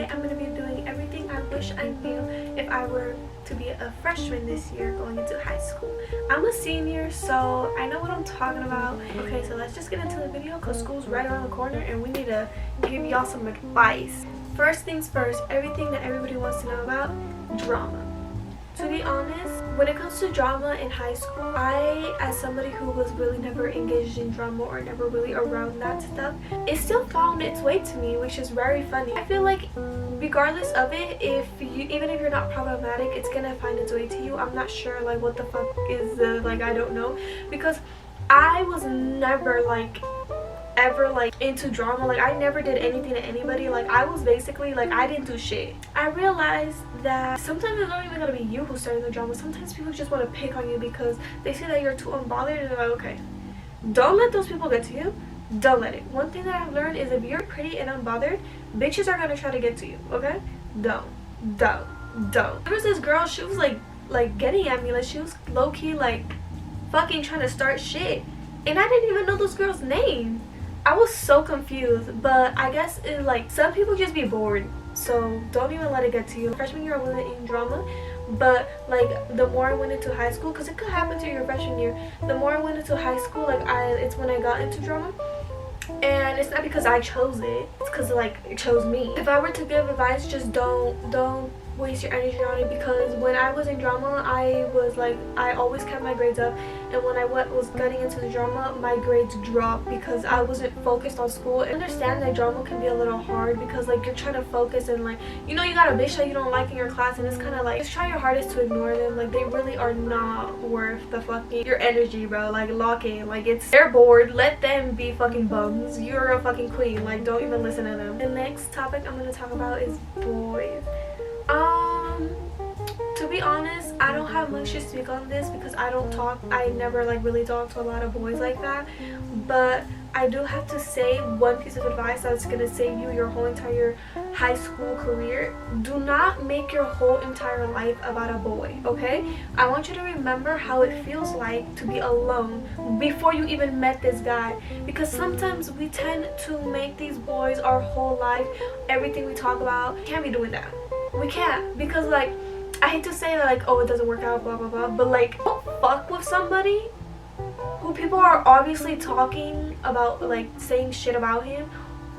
today I'm going to be doing everything I wish I knew if I were to be a freshman this year going into high school. I'm a senior, so I know what I'm talking about. Okay, so let's just get into the video because school's right around the corner and we need to give y'all some advice. First things first, everything that everybody wants to know about, drama. To be honest, when it comes to drama in high school, I, as somebody who was really never engaged in drama or never really around that stuff, it still found its way to me, which is very funny. I feel like regardless of it, even if you're not problematic, it's gonna find its way to you. I'm not sure like what the fuck is I don't know, because I was never ever into drama. I never did anything to anybody. I was basically I didn't do shit. I realized that sometimes it's not even gonna be you who's starting the drama. Sometimes people just want to pick on you because they see that you're too unbothered and they're like, okay, don't let those people get to you. Don't let it. One thing that I've learned is if you're pretty and unbothered, bitches are gonna try to get to you. Okay, don't. There was this girl, she was like getting at me, she was low-key fucking trying to start shit, and I didn't even know this girl's name. I was so confused, but I guess some people just be bored, so don't even let it get to you. Freshman year I wasn't in drama, but the more I went into high school, because it could happen to your freshman year, the more I went into high school, it's when I got into drama. And it's not because I chose it, it's because it chose me. If I were to give advice, just don't waste your energy on it, because when I was in drama, I always kept my grades up, and when I was getting into the drama, my grades dropped because I wasn't focused on school. I understand that drama can be a little hard because you're trying to focus and you got a bitch that you don't like in your class, and it's kind of just try your hardest to ignore them. They really are not worth the fucking your energy, bro. Lock in. They're bored, let them be fucking bums. You're a fucking queen. Don't even listen to them. The next topic I'm going to talk about is boys. To be honest, I don't have much to speak on this because I never really talk to a lot of boys like that, but I do have to say one piece of advice that's gonna save you your whole entire high school career. Do not make your whole entire life about a boy, okay? I want you to remember how it feels like to be alone before you even met this guy, because sometimes we tend to make these boys our whole life, everything we talk about. We can't be doing that. We can't, because I hate to say that oh, it doesn't work out, blah blah blah, but don't fuck with somebody who people are obviously talking about, saying shit about him,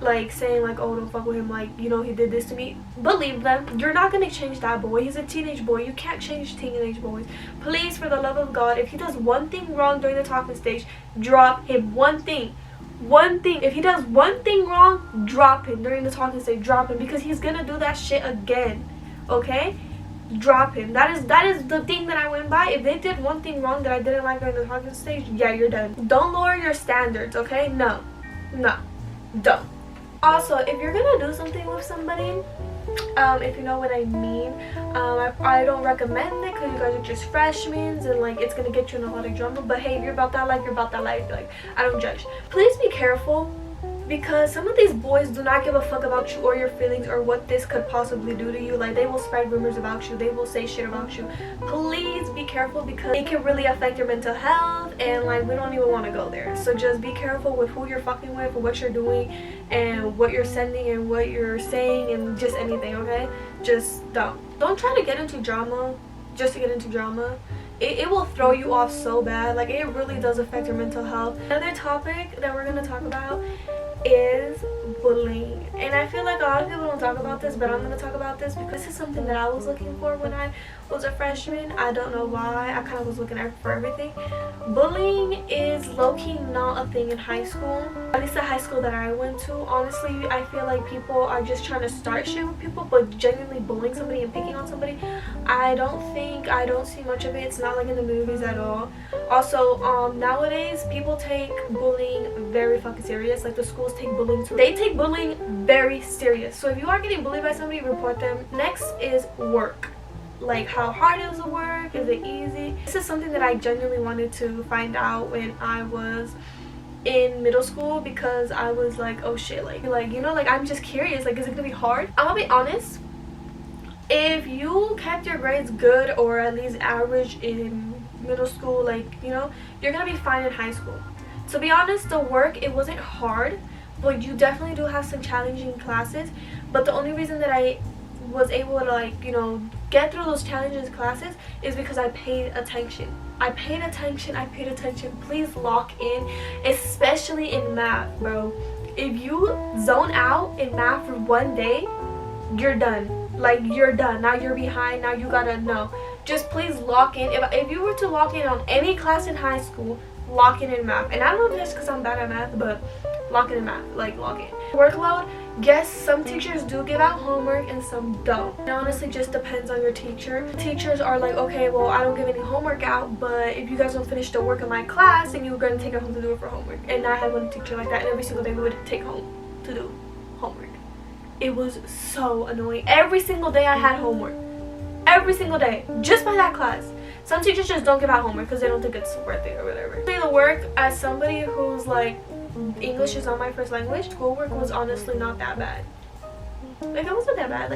saying oh, don't fuck with him, he did this to me. Believe them. You're not gonna change that boy. He's a teenage boy. You can't change teenage boys. Please, for the love of God, if he does one thing wrong during the talking stage, drop him. One thing. If he does one thing wrong, drop him during the talking stage. Drop him, because he's gonna do that shit again. Okay, drop him. That is the thing that I went by. If they did one thing wrong that I didn't like during the talking stage, yeah, you're done. Don't lower your standards. Okay, no, don't. Also, if you're gonna do something with somebody, if you know what I mean, I don't recommend it because you guys are just freshmen and it's gonna get you in a lot of drama. But hey, if you're about that life, you're about that life. I don't judge. Please be careful, because some of these boys do not give a fuck about you or your feelings or what this could possibly do to you. They will spread rumors about you, they will say shit about you. Please be careful, because it can really affect your mental health, and we don't even want to go there. So just be careful with who you're fucking with, what you're doing, and what you're sending and what you're saying, and just anything. Okay, just don't try to get into drama just to get into drama. It will throw you off so bad. It really does affect your mental health. Another topic that we're gonna talk about is bullying, and I feel a lot of people don't talk about this, but I'm gonna talk about this because this is something that I was looking for when I was a freshman. I don't know why. I kind of was looking for everything. Bullying is low-key not a thing in high school, at least the high school that I went to. Honestly, I feel people are just trying to start shit with people, but genuinely bullying somebody and picking on somebody, I don't see much of it. It's not in the movies at all. Also, nowadays people take bullying very fucking serious. The schools take bullying too. They take bullying very serious. So if you are getting bullied by somebody, report them. Next is work. How hard is the work? Is it easy? This is something that I genuinely wanted to find out when I was in middle school, because I was oh shit, I'm just curious, is it gonna be hard? I'm gonna be honest, if you kept your grades good or at least average in middle school, you're gonna be fine in high school. To be honest, the work, it wasn't hard, but you definitely do have some challenging classes. but the only reason that I was able to, like, you know, get through those challenges classes is because I paid attention. I paid attention. Please lock in, especially in math, bro. If you zone out in math for one day, you're done. Like, you're done. Now you're behind. Now you gotta know. Just please lock in. If you were to lock in on any class in high school, lock in math. And I don't know if that's because I'm bad at math, but lock in math. Like, lock in. Workload. Yes, some teachers do give out homework and some don't. It honestly just depends on your teacher. Teachers are like, okay, well, I don't give any homework out, but if you guys don't finish the work in my class, then you're going to take it home to do it for homework. And I had one teacher like that, and every single day we would take home to do homework. It was so annoying. Every single day I had homework. Every single day. Just by that class. Some teachers just don't give out homework because they don't think it's worth it or whatever. The work, as somebody who's like, English is not my first language, schoolwork was honestly not that bad. Like, it wasn't that bad.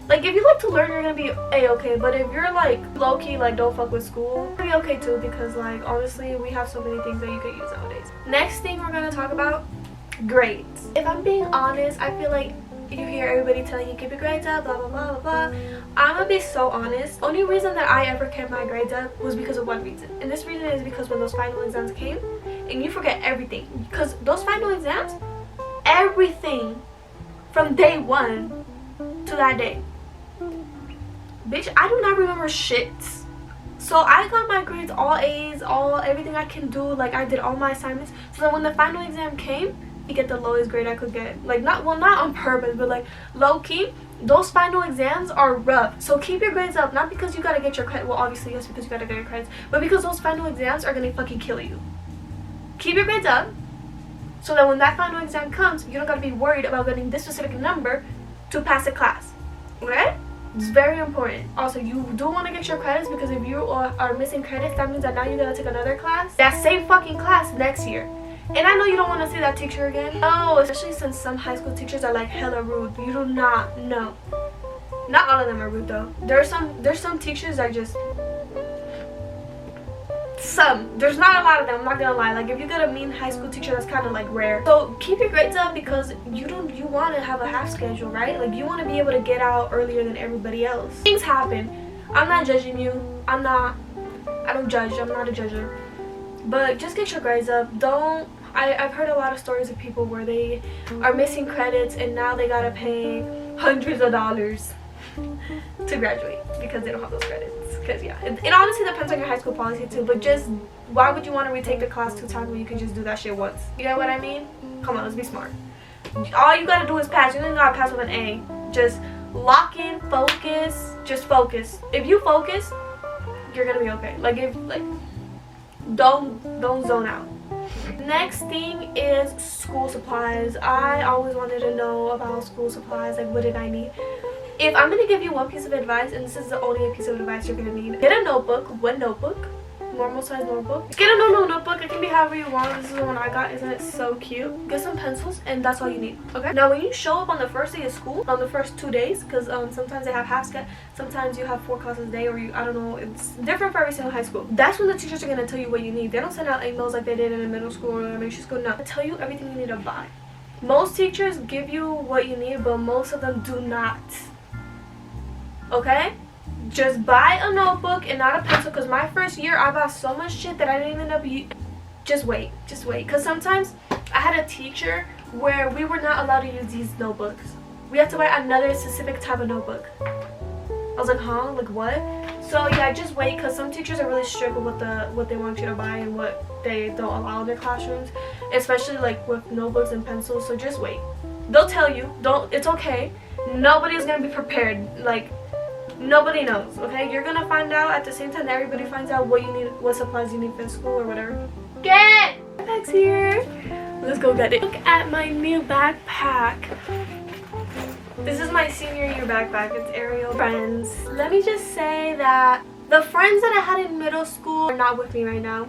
Like if you like to learn, you're gonna be a-okay. But if you're like low-key, like, don't fuck with school, you'll be okay too, because like honestly we have so many things that you could use nowadays. Next thing we're gonna talk about, grades. If I'm being honest, I feel like you hear everybody telling you keep your grades up, blah blah blah blah blah. I'm gonna be so honest. Only reason that I ever kept my grades up was because of one reason, and this reason is because when those final exams came, and you forget everything, because those final exams, everything from day one to that day, bitch, I do not remember shit. So I got my grades all A's, all everything I can do. Like, I did all my assignments, so that when the final exam came, I get the lowest grade I could get. Like, not on purpose, but like low-key, those final exams are rough. So keep your grades up, not because you gotta get your credit, well obviously yes, because you gotta get your credits, but because those final exams are gonna fucking kill you. Keep your grades up so that when that final exam comes, you don't gotta be worried about getting this specific number to pass the class. Okay? It's very important. Also, you do want to get your credits, because if you are missing credits, that means that now you gotta take another class, that same fucking class, next year. And I know you don't want to see that teacher again. Oh, especially since some high school teachers are like hella rude. You do not know. Not all of them are rude though. There's some teachers that just, there's not a lot of them, I'm not gonna lie. Like, if you get a mean high school teacher, that's kind of like rare. So keep your grades up, because you want to have a half schedule, right? Like, you want to be able to get out earlier than everybody else. Things happen. I'm not judging you. I don't judge. I'm not a judger. But just get your grades up. I've heard a lot of stories of people where they are missing credits and now they gotta pay hundreds of dollars to graduate because they don't have those credits. Because yeah, it honestly depends on your high school policy too, but just, why would you want to retake the class 2 times when you can just do that shit once? You get what I mean? Come on, let's be smart. All you gotta do is pass. You don't gotta pass with an A. Just lock in, focus, just focus. If you focus, you're gonna be okay. Don't zone out. Next thing is school supplies. I always wanted to know about school supplies. Like, what did I need? If I'm gonna give you one piece of advice, and this is the only piece of advice you're gonna need, get a notebook, one notebook, normal size notebook. Get a normal notebook. It can be however you want. This is the one I got. Isn't it so cute? Get some pencils, and that's all you need. Okay. Now, when you show up on the first day of school, on the first 2 days, because sometimes they have half schedule, sometimes you have 4 classes a day, or I don't know. It's different for every single high school. That's when the teachers are gonna tell you what you need. They don't send out emails like they did in the middle school or elementary school. No, they tell you everything you need to buy. Most teachers give you what you need, but most of them do not. Okay? Just buy a notebook and not a pencil, because my first year I bought so much shit that I didn't end up just wait, because sometimes I had a teacher where we were not allowed to use these notebooks. We had to buy another specific type of notebook. I was like, huh? Like, what? So yeah, just wait, because some teachers are really strict with what they want you to buy and what they don't allow in their classrooms, especially like with notebooks and pencils. So just wait. They'll tell you. It's okay. Nobody's gonna be prepared. Like, nobody knows, okay? You're gonna find out at the same time that everybody finds out what you need, what supplies you need for school or whatever. Get! Backpack's here. Let's go get it. Look at my new backpack. This is my senior year backpack. It's Ariel. Friends. Let me just say that the friends that I had in middle school are not with me right now.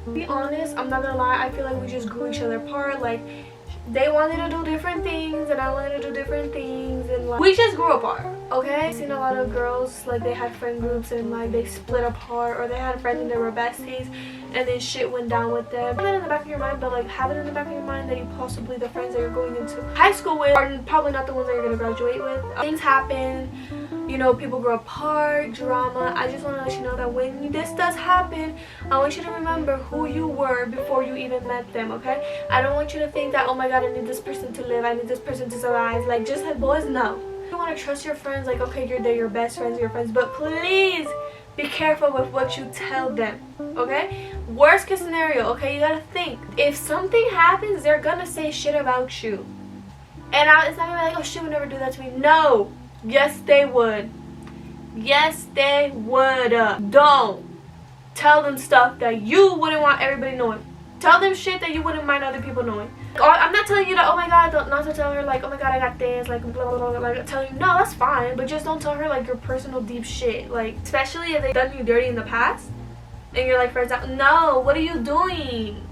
To be honest, I'm not gonna lie, I feel like we just grew each other apart. Like, they wanted to do different things and I wanted to do different things, and like we just grew apart. Okay, I've seen a lot of girls like they had friend groups and like they split apart, or they had friends and they were besties and then shit went down with them. Have it in the back of your mind, but like have it in the back of your mind that you possibly, the friends that you're going into high school with are probably not the ones that you're gonna graduate with. Things happen, you know, people grow apart, drama. I just want to let you know that when this does happen, I want you to remember who you were before you even met them, okay? I don't want you to think that, oh my god, I need this person to live, I need this person to survive. Like, just like boys, no. You want to trust your friends, like, okay, they're your best friends, your friends, but please be careful with what you tell them, okay? Worst case scenario, okay, you gotta think. If something happens, they're gonna say shit about you. And it's not gonna be like, oh, she would never do that to me. No. Yes, they would. Yes, they would. Don't tell them stuff that you wouldn't want everybody knowing. Tell them shit that you wouldn't mind other people knowing. I'm not telling you that, oh my god, not to tell her like, oh my god, I got this, like blah blah blah, like telling you, no, that's fine, but just don't tell her like your personal deep shit, like especially if they've done you dirty in the past and you're like friends out. No, what are you doing?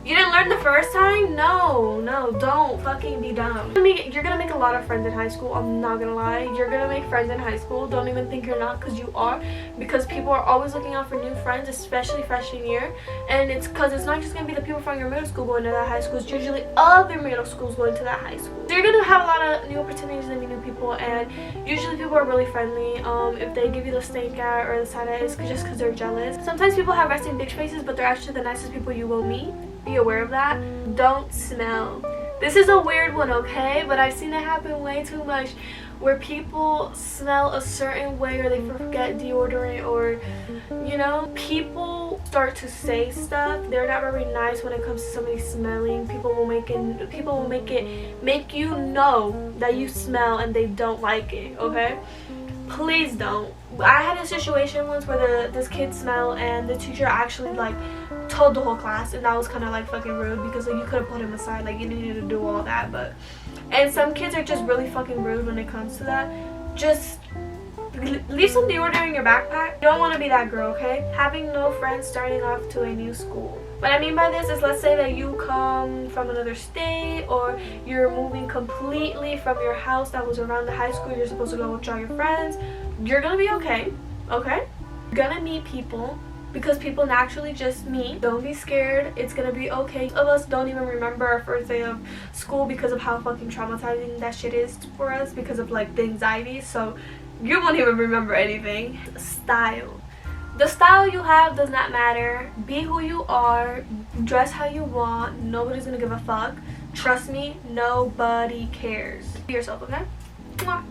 You didn't learn the first time? No, don't fucking be dumb. You're gonna make a lot of friends in high school, I'm not gonna lie. You're gonna make friends in high school. Don't even think you're not, because you are. Because people are always looking out for new friends, especially freshman year. And it's because it's not just gonna be the people from your middle school going to that high school, it's usually other middle schools going to that high school. So you're gonna have a lot of new opportunities to meet new people, and usually people are really friendly. If they give you the stink eye or the side eye, it's just because they're jealous. Sometimes people have resting bitch faces, but they're actually the nicest people you will meet. Be aware of that. Don't smell. This is a weird one, okay? But I've seen it happen way too much, where people smell a certain way, or they forget deodorant, or you know, people start to say stuff. They're not very nice when it comes to somebody smelling. People will make you know that you smell and they don't like it, okay? Please don't. I had a situation once where this kid smelled, and the teacher actually like told the whole class, and that was kind of like fucking rude, because like you could have put him aside, like you didn't need to do all that. But and some kids are just really fucking rude when it comes to that. Just leave some deodorant in your backpack. You don't want to be that girl, okay? Having no friends starting off to a new school. What I mean by this is, let's say that you come from another state, or you're moving completely from your house that was around the high school you're supposed to go with all your friends. You're gonna be okay, okay? You're gonna meet people, because people naturally just meet. Don't be scared. It's gonna be okay. Some of us don't even remember our first day of school because of how fucking traumatizing that shit is for us, because of like the anxiety. So you won't even remember anything. Style. The style you have does not matter. Be who you are. Dress how you want. Nobody's gonna give a fuck. Trust me, nobody cares. Be yourself, okay?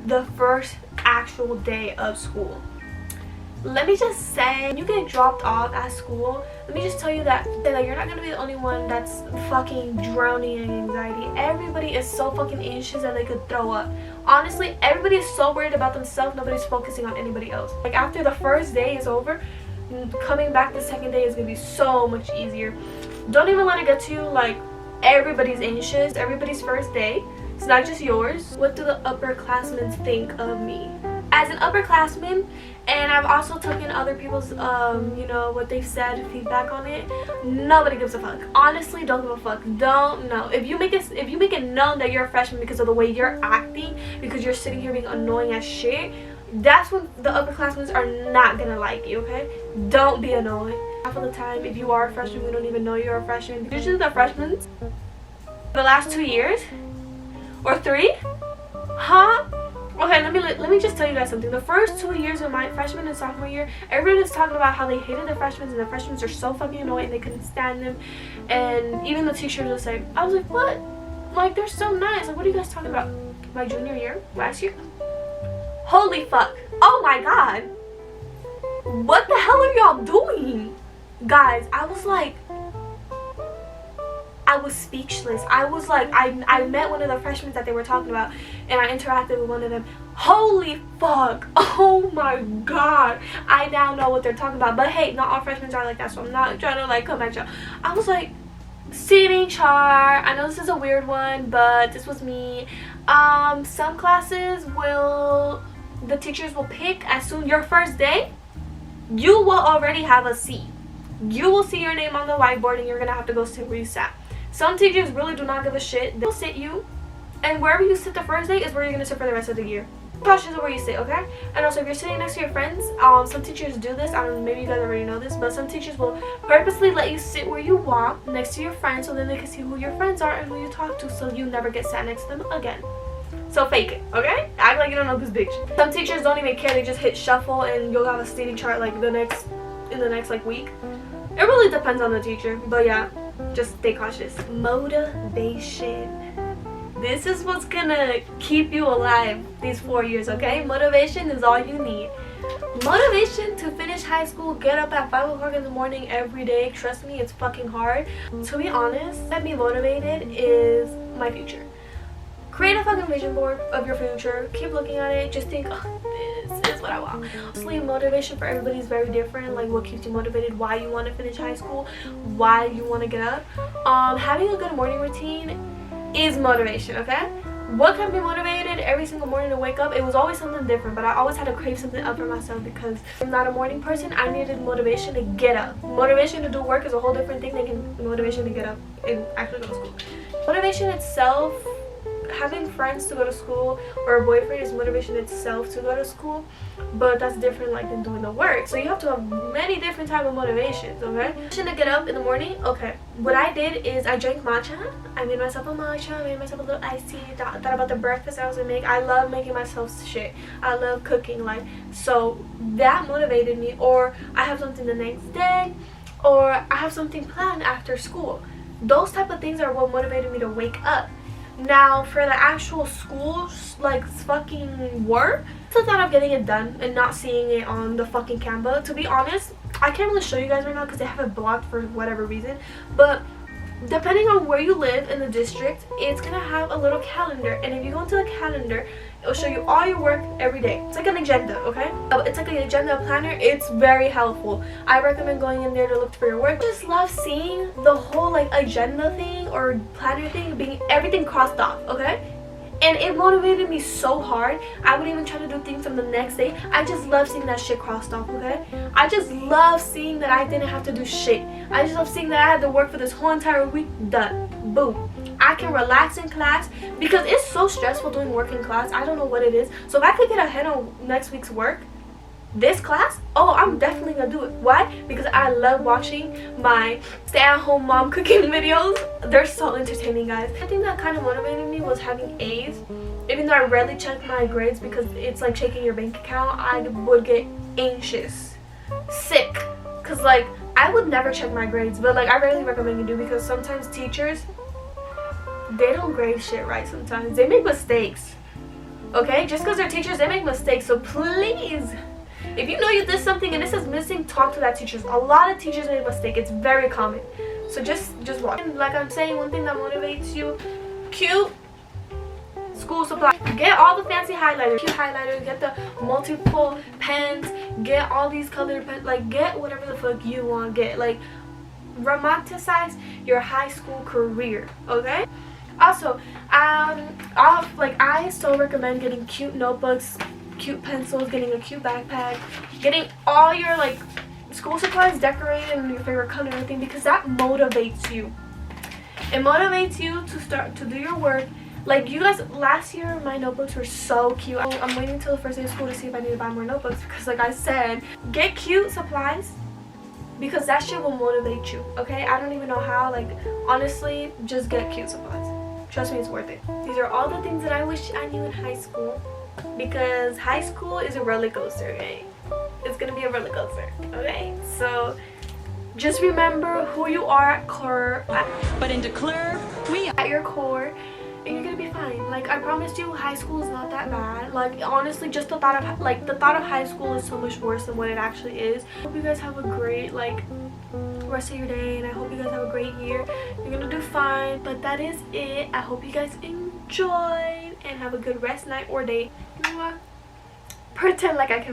The first actual day of school. Let me just say, when you get dropped off at school, let me just tell you that you're not gonna be the only one that's fucking drowning in anxiety. Everybody is so fucking anxious that they could throw up. Honestly, everybody is so worried about themselves, nobody's focusing on anybody else. Like, after the first day is over, coming back the second day is gonna be so much easier. Don't even let it get to you. Like, everybody's anxious, everybody's first day. It's not just yours. What do the upperclassmen think of me? As an upperclassman, and I've also taken other people's you know, what they've said, feedback on it, nobody gives a fuck. Honestly, don't give a fuck. Don't know. If you make it known that you're a freshman because of the way you're acting, because you're sitting here being annoying as shit, that's when the upperclassmen are not gonna like you, okay? Don't be annoying. Half of the time, if you are a freshman, we don't even know you're a freshman. Usually the freshmen, the last 2 years or 3, huh? Okay, let me just tell you guys something. The first 2 years of my freshman and sophomore year, everybody was talking about how they hated the freshmen, and the freshmen are so fucking annoying, they couldn't stand them. And even the teachers would say, I was like, what? Like, they're so nice. Like, what are you guys talking about? My junior year? Last year? Holy fuck. Oh my god. What the hell are y'all doing? Guys, I was like, I was speechless. I was like, I met one of the freshmen that they were talking about, and I interacted with one of them. Holy fuck. Oh my god. I now know what they're talking about. But hey, not all freshmen are like that, so I'm not trying to like come at y'all. I was like, seating chart. I know this is a weird one, but this was me. Some classes the teachers will pick as soon your first day, you will already have a seat. You will see your name on the whiteboard, and you're gonna have to go sit where you sat. Some teachers really do not give a shit. They'll sit you, and wherever you sit the first day is where you're gonna sit for the rest of the year. Cautious of where you sit, okay? And also, if you're sitting next to your friends, some teachers do this. I don't know, maybe you guys already know this, but some teachers will purposely let you sit where you want next to your friends, so then they can see who your friends are and who you talk to, so you never get sat next to them again. So fake it, okay? Act like you don't know this bitch. Some teachers don't even care. They just hit shuffle, and you'll have a seating chart like in the next like week. It really depends on the teacher, but yeah, just stay cautious. Motivation. This is what's gonna keep you alive these 4 years, okay? Motivation is all you need. Motivation to finish high school, get up at 5 o'clock in the morning every day. Trust me, it's fucking hard. To be honest, what me motivated is my future. Create a fucking vision board of your future. Keep looking at it. Just think, oh, this is what I want. Honestly, motivation for everybody is very different. Like what keeps you motivated, why you want to finish high school, why you want to get up. Having a good morning routine is motivation, okay? What kept me motivated every single morning to wake up? It was always something different, but I always had to crave something up for myself because I'm not a morning person. I needed motivation to get up. Motivation to do work is a whole different thing than motivation to get up and actually go to school. Motivation itself, having friends to go to school or a boyfriend is motivation itself to go to school, but that's different like than doing the work. So you have to have many different type of motivations, okay? To get up in the morning, okay, what I did is I drank matcha. I made myself a matcha, I made myself a little iced tea, thought about the breakfast I was gonna make. I love making myself shit. I love cooking, like, so that motivated me. Or I have something the next day, or I have something planned after school. Those type of things are what motivated me to wake up. Now for the actual school like fucking work, it's the thought of getting it done and not seeing it on the fucking Canva. To be honest, I can't really show you guys right now because they have it blocked for whatever reason, but depending on where you live in the district, it's gonna have a little calendar, and if you go into the calendar, it'll show you all your work every day. It's like an agenda, okay? It's like an agenda planner. It's very helpful. I recommend going in there to look for your work. I just love seeing the whole like agenda thing or planner thing being everything crossed off, okay? And it motivated me so hard. I would even try to do things from the next day. I just love seeing that shit crossed off, okay? I just love seeing that I didn't have to do shit. I just love seeing that I had to work for this whole entire week. Done. Boom. I can relax in class because it's so stressful doing work in class. I don't know what it is. So if I could get ahead on next week's work, this class, oh, I'm definitely gonna do it. Why? Because I love watching my stay-at-home mom cooking videos. They're so entertaining, guys. I think that kind of motivated me was having A's. Even though I rarely check my grades because it's like checking your bank account, I would get anxious, sick, because like I would never check my grades, but like I rarely recommend you do because sometimes teachers, they don't grade shit right. Sometimes they make mistakes, okay? Just because they're teachers, they make mistakes. So please, if you know you did something and this is missing, talk to that teacher. A lot of teachers make a mistake. It's very common. So just watch. And like I'm saying, one thing that motivates you, cute school supply. Get all the fancy highlighters, cute highlighters, get the multiple pens, get all these colored pens, like get whatever the fuck you want, get like romanticize your high school career, okay? Also, I still recommend getting cute notebooks, cute pencils, getting a cute backpack, getting all your like school supplies decorated in your favorite color and everything, because that motivates you. It motivates you to start to do your work. Like you guys, last year my notebooks were so cute. I'm waiting till the first day of school to see if I need to buy more notebooks because like I said, get cute supplies because that shit will motivate you, okay? I don't even know how, like honestly, just get cute supplies. Trust me, it's worth it. These are all the things that I wish I knew in high school, because high school is a roller coaster, okay? It's gonna be a roller coaster, okay? So just remember who you are at core. But in Declare, we at your core, and you're gonna be fine. Like I promised you, high school is not that bad. Like honestly, just the thought of high school is so much worse than what it actually is. I hope you guys have a great rest of your day, and I hope you guys have a great year. You're gonna do fine. But that is it. I hope you guys enjoyed and have a good rest night or day. Pretend like I can